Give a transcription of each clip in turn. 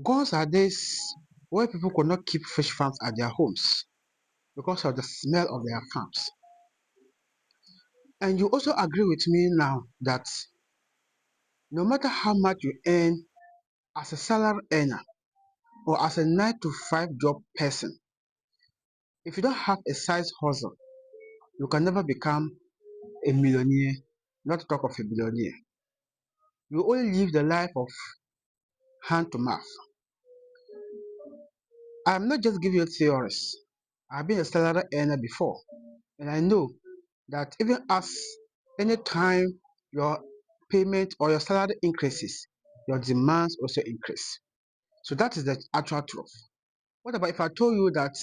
Gone are days where people could not keep fish farms at their homes because of the smell of their farms. And you also agree with me now that no matter how much you earn as a salary earner or as a 9 to 5 job person, if you don't have a side hustle, you can never become a millionaire, not to talk of a billionaire. You only live the life of hand to mouth. I'm not just giving you theories. I've been a salary earner before, and I know that even as any time your payment or your salary increases, your demands also increase. So that is the actual truth. What about if I told you that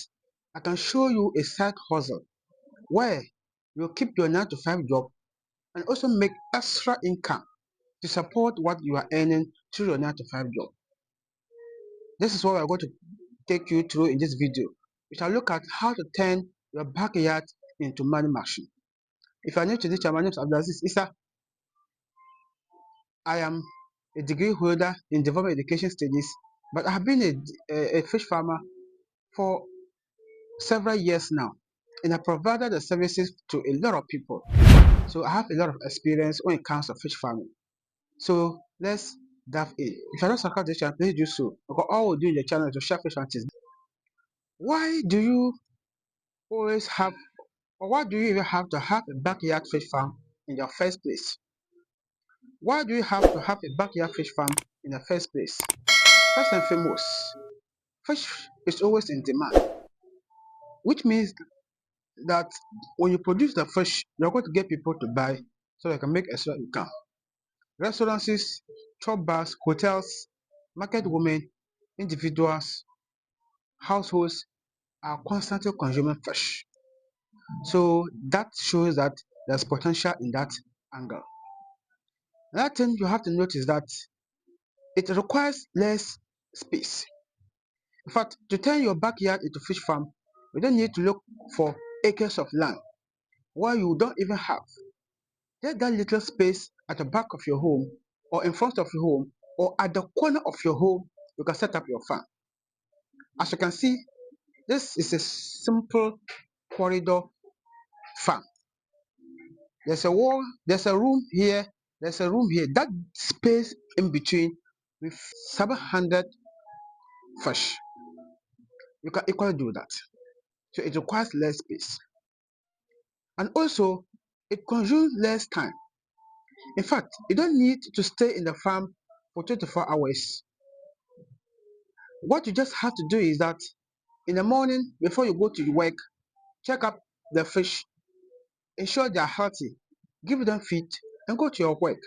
I can show you a side hustle where you keep your 9 to 5 job and also make extra income to support what you are earning through your 9 to 5 job? This is what we're going to take you through in this video. We shall look at how to turn your backyard into money machine. If you are new to this channel, my name is Abdulaziz Issa. I am a degree holder in development education studies, but I have been a fish farmer for several years now, and I provided the services to a lot of people. So I have a lot of experience when it comes to fish farming. So let's dive in. If you are not subscribed to this channel, please do so, because all we do in the channel is to share fish hunters. Why do you always have, or why do you even have to have a backyard fish farm in your first place? Why do you have to have a backyard fish farm in the first place? First and foremost, fish is always in demand, which means that when you produce the fish, you're going to get people to buy so they can make extra income. Restaurants, chop bars, hotels, market women, individuals, households are constantly consuming fish. So that shows that there's potential in that angle. Another thing you have to notice that it requires less space. In fact, to turn your backyard into fish farm, you don't need to look for acres of land where you don't even have. Just that little space at the back of your home, or in front of your home, or at the corner of your home, you can set up your farm. As you can see, this is a simple corridor farm. There's a wall, there's a room here, there's a room here. That space in between with 700 fish, you can equally do that. So it requires less space. And also, it consumes less time. In fact, you don't need to stay in the farm for 24 hours. What you just have to do is that in the morning, before you go to work, check up the fish, ensure they are healthy, give them feed, and go to your work.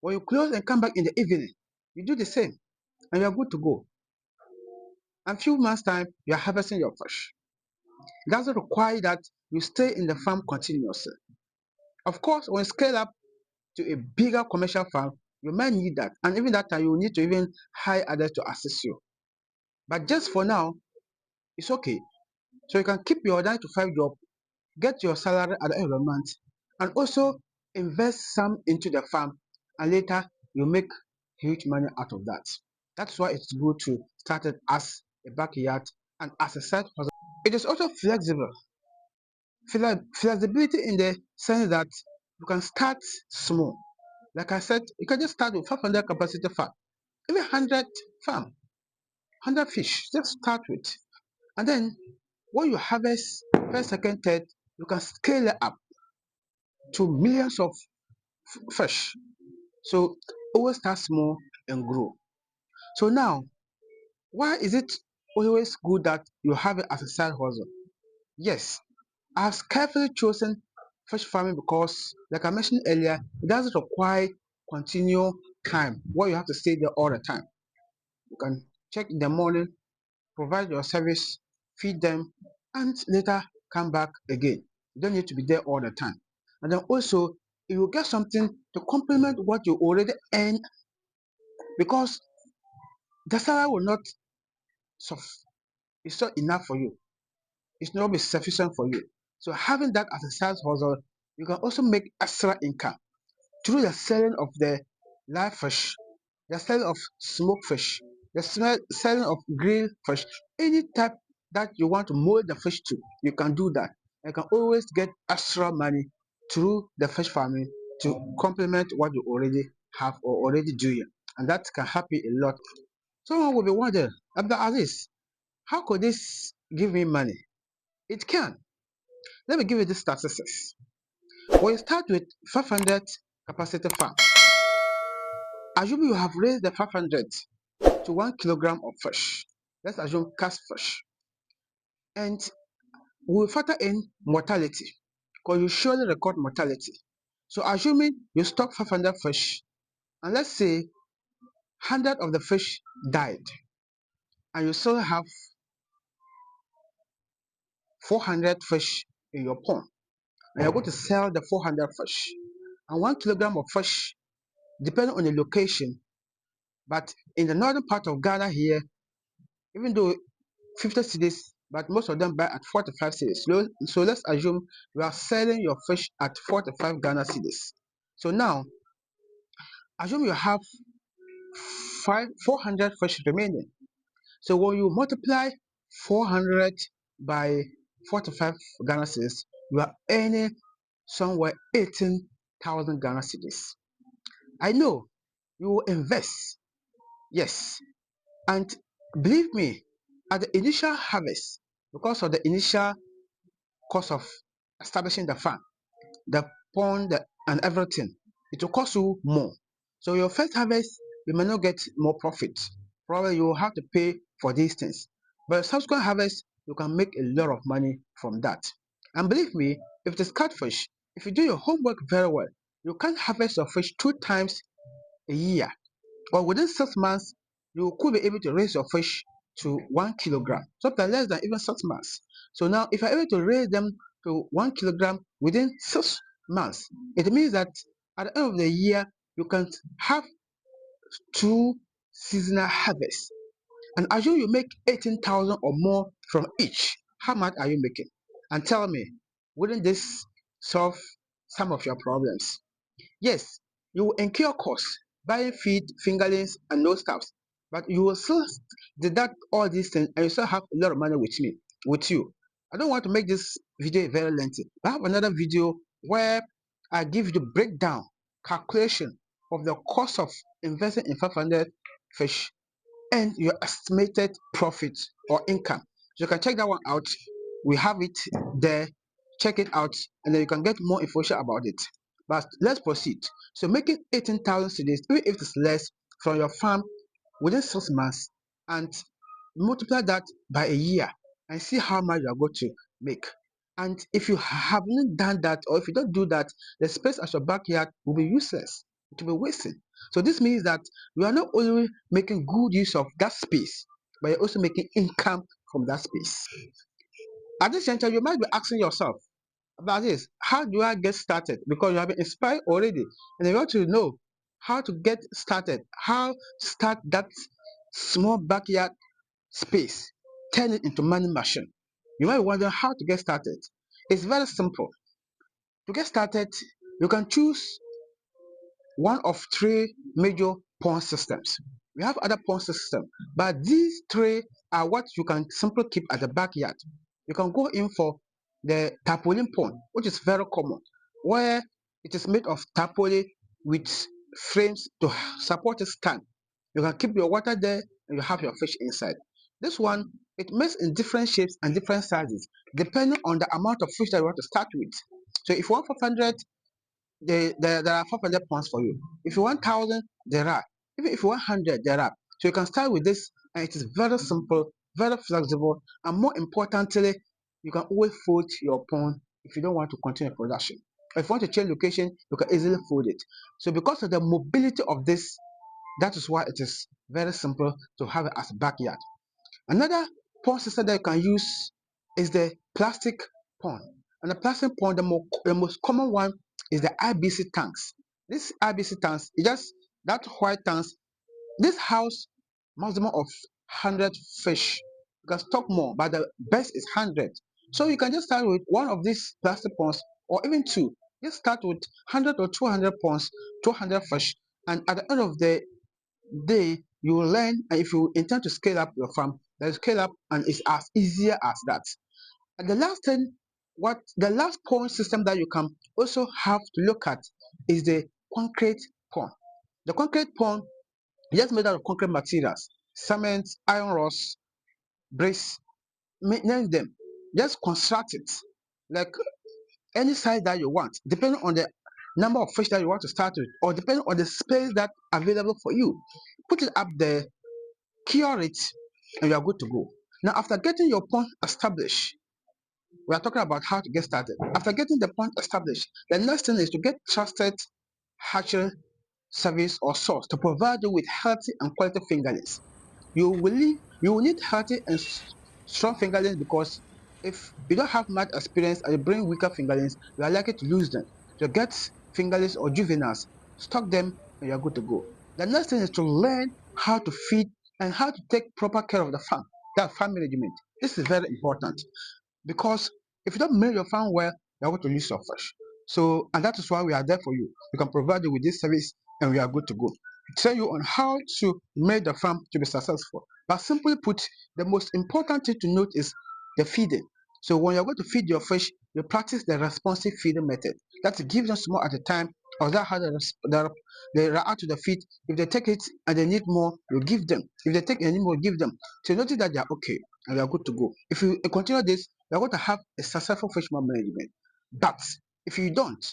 When you close and come back in the evening, you do the same, and you are good to go. In a few months' time, you are harvesting your fish. It doesn't require that you stay in the farm continuously. Of course, when you scale up to a bigger commercial farm, you might need that, and even that time, you will need to even hire others to assist you. But just for now, it's okay. So you can keep your 9 to 5 job, get your salary at the end of the month, and also invest some into the farm, and later you make huge money out of that. That's why it's good to start it as a backyard and as a side hustle. It is also flexible. Flexibility in the sense that you can start small. Like I said, you can just start with 500 capacity farm, even 100 farm, 100 fish. Just start with, and then when you harvest first, second, third, you can scale it up to millions of fish. So always start small and grow. So now, why is it always good that you have it as a side hustle? Yes, I've carefully chosen fish farming because, like I mentioned earlier, it doesn't require continual time where you have to stay there all the time. You can check in the morning, provide your service, feed them, and later come back again. You don't need to be there all the time. And then also, you will get something to complement what you already earn, because the salary will not it's not enough for you. It's not be sufficient for you. So having that as a side hustle, you can also make extra income through the selling of the live fish, the selling of smoked fish, the selling of grilled fish, any type that you want to mold the fish to, you can do that. You can always get extra money through the fish farming to complement what you already have or already doing, and that can help you a lot. Someone will be wondering, Abdul Aziz, how could this give me money? It can. Let me give you the statistics. When you start with 500 capacity farm, assume you have raised the 500 to 1 kilogram of fish. Let's assume cast fish. And we'll factor in mortality because you surely record mortality. So assuming you stock 500 fish, and let's say 100 of the fish died, and you still have 400 fish in your pond, and you're going to sell the 400 fish. And 1 kilogram of fish, depending on the location, but in the northern part of Ghana here, even though 50 cedis, but most of them buy at 45 cedis. So let's assume you are selling your fish at 45 Ghana cedis. So now, assume you have 400 fish remaining. So when you multiply 400 by 45 Ghana cedis, you are earning somewhere 18,000 Ghana cedis. I know you will invest, yes, and believe me, at the initial harvest, because of the initial cost of establishing the farm, the pond, and everything, it will cost you more. So your first harvest, you may not get more profit. Probably you will have to pay for these things. But subsequent harvest, you can make a lot of money from that. And believe me, if it is catfish, if you do your homework very well, you can harvest your fish 2 times a year, or within 6 months, you could be able to raise your fish to 1 kilogram, sometimes less than even 6 months. So now, if you're able to raise them to 1 kilogram within 6 months, it means that at the end of the year, you can have 2 seasonal harvests. And assume you make 18,000 or more from each. How much are you making? And tell me, wouldn't this solve some of your problems? Yes, you will incur costs buying feed, fingerlings, and nose stuffs, but you will still deduct all these things and you still have a lot of money with you. I don't want to make this video very lengthy. I have another video where I give you the breakdown, calculation of the cost of investing in 500 fish and your estimated profit or income. So you can check that one out. We have it there. Check it out, and then you can get more information about it. But let's proceed. So making 18,000 cedis, even if it's less, from your farm within 6 months, and multiply that by a year and see how much you are going to make. And if you haven't done that, or if you don't do that, the space at your backyard will be useless. It will be wasted. So this means that you are not only making good use of that space, but you're also making income from that space. At this juncture, you might be asking yourself about this: how do I get started? Because you have been inspired already, and you want to know how to get started, how to start that small backyard space, turn it into money machine. You might wonder how to get started. It's very simple. To get started, you can choose one of three major pond systems. We have other pond systems, but these three are what you can simply keep at the backyard. You can go in for the tarpaulin pond, which is very common, where it is made of tarpaulin with frames to support its stand. You can keep your water there and you have your fish inside. This one, it makes in different shapes and different sizes, depending on the amount of fish that you want to start with. So if you want 500, there are 500 pounds for you. If you want 1,000, there are. Even if you want 100, there are. So you can start with this, and it is very simple, very flexible, and more importantly, you can always fold your pond if you don't want to continue production. If you want to change location, you can easily fold it. So because of the mobility of this, that is why it is very simple to have it as a backyard. Another pond system that you can use is the plastic pond. And the plastic pond, the most common one is the IBC tanks. This IBC tanks is just that white tanks. This house maximum of 100 fish. You can stock more, but the best is 100. So you can just start with one of these plastic ponds or even two. Just start with 100 or 200 ponds, 200 fish, and at the end of the day, You will learn, and if you intend to scale up your farm, then scale up, and it's as easier as that. And the last thing, what the last pond system that you can also have to look at is the concrete pond. The concrete pond is just made out of concrete materials, cement, iron rods, bricks, name them. Just construct it like any size that you want, depending on the number of fish that you want to start with, or depending on the space that available for you. Put it up there, cure it, and you are good to go. Now, after getting your pond established, we are talking about how to get started. After getting the pond established, the next thing is to get trusted hatchery service or source to provide you with healthy and quality fingerlings. You will need healthy and strong fingerlings, because if you don't have much experience and you bring weaker fingerlings, you are likely to lose them. So get fingerlings or juveniles, stock them, and you are good to go. The next thing is to learn how to feed and how to take proper care of the farm. That farm management. This is very important, because if you don't manage your farm well, you're going to lose your fish. So, and that is why we are there for you. We can provide you with this service, and we are good to go. Tell you on how to make the farm to be successful. But simply put, the most important thing to note is the feeding. So when you're going to feed your fish, you practice the responsive feeding method. That's give them small at a time, or that how they react to the feed. If they take it and they need more, you give them. If they take any more, give them. So you notice that they are okay and you are good to go. If you continue this, you're going to have a successful fisherman management. But if you don't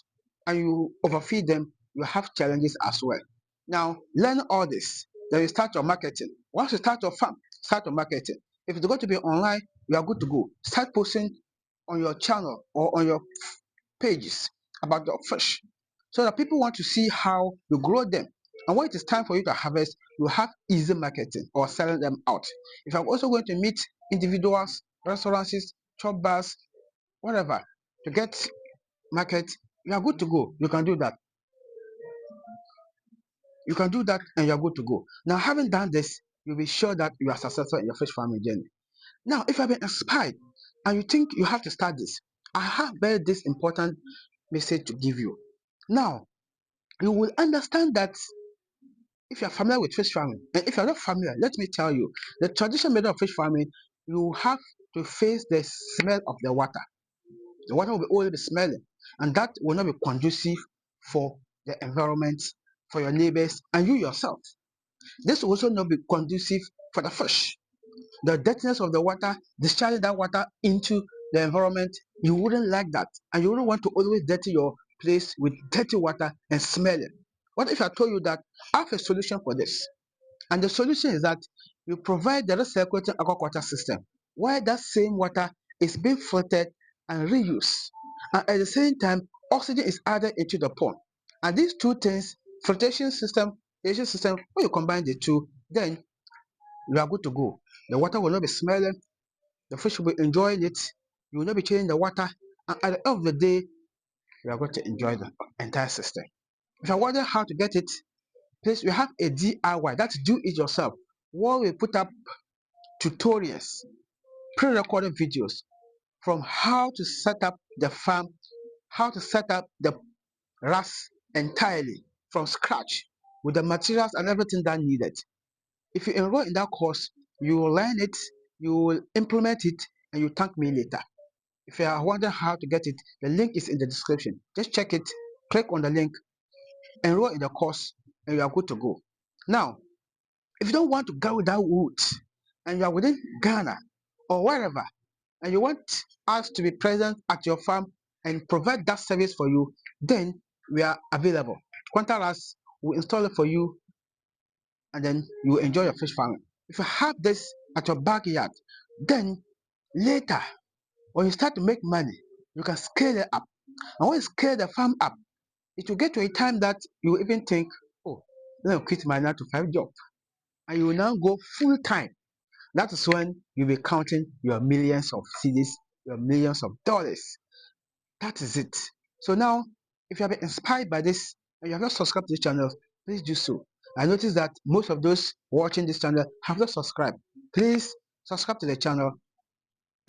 and you overfeed them, you have challenges as well. Now, learn all this. Then you start your marketing. Once you start your farm, start your marketing. If it's going to be online, you are good to go. Start posting on your channel or on your pages about your fish, so that people want to see how you grow them. And when it is time for you to harvest, you have easy marketing or selling them out. If I'm also going to meet individuals, restaurants, chop bars, whatever, to get market, you are good to go. You can do that. You can do that and you're good to go. Now, having done this, you'll be sure that you are successful in your fish farming journey. Now, if you have been inspired and you think you have to start this, I have very this important message to give you. Now, you will understand that if you are familiar with fish farming, and if you're not familiar, let me tell you, the traditional method of fish farming, you have to face the smell of the water. The water will be always be smelling, and that will not be conducive for the environment, for your neighbors, and you yourself. This will also not be conducive for the fish. The dirtiness of the water, discharging that water into the environment, you wouldn't like that, and you wouldn't want to always dirty your place with dirty water and smell it. What if I told you that I have a solution for this? And the solution is that you provide the recirculating aquaculture system, where that same water is being filtered and reused. And at the same time, oxygen is added into the pond. And these two things, filtration system, aeration system, when you combine the two, then you are good to go. The water will not be smelling, the fish will be enjoying it, you will not be changing the water, and at the end of the day, you are going to enjoy the entire system. If you're wondering how to get it, please, we have a DIY, that's do it yourself, where we put up tutorials, pre-recorded videos from how to set up the farm, how to set up the RAS entirely from scratch with the materials and everything that needed. If you enroll in that course, you will learn it, you will implement it, and you thank me later. If you are wondering how to get it, the link is in the description. Just check it, click on the link, enroll in the course, and you are good to go. Now, if you don't want to go that route and you are within Ghana or wherever, and you want us to be present at your farm and provide that service for you, then we are available. Contact us, we'll install it for you, and then you will enjoy your fish farming. If you have this at your backyard, then later, when you start to make money, you can scale it up. And when you scale the farm up, it will get to a time that you will even think, oh, let me quit my 9 to 5 job. And you will now go full time. That is when you'll be counting your millions of cedis, your millions of dollars. That is it. So now, if you have been inspired by this and you have not subscribed to this channel, please do so. I noticed that most of those watching this channel have not subscribed. Please subscribe to the channel.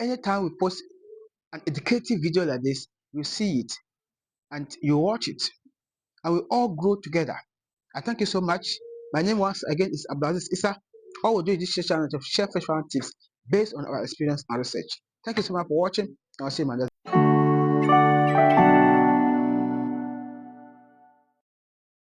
Anytime we post an educative video like this, you see it and you watch it, and we all grow together. I thank you so much. My name once again is Abdulaziz Issa. All we do in this channel is to share fish farming tips based on our experience and research. Thank you so much for watching. I'll see you in my next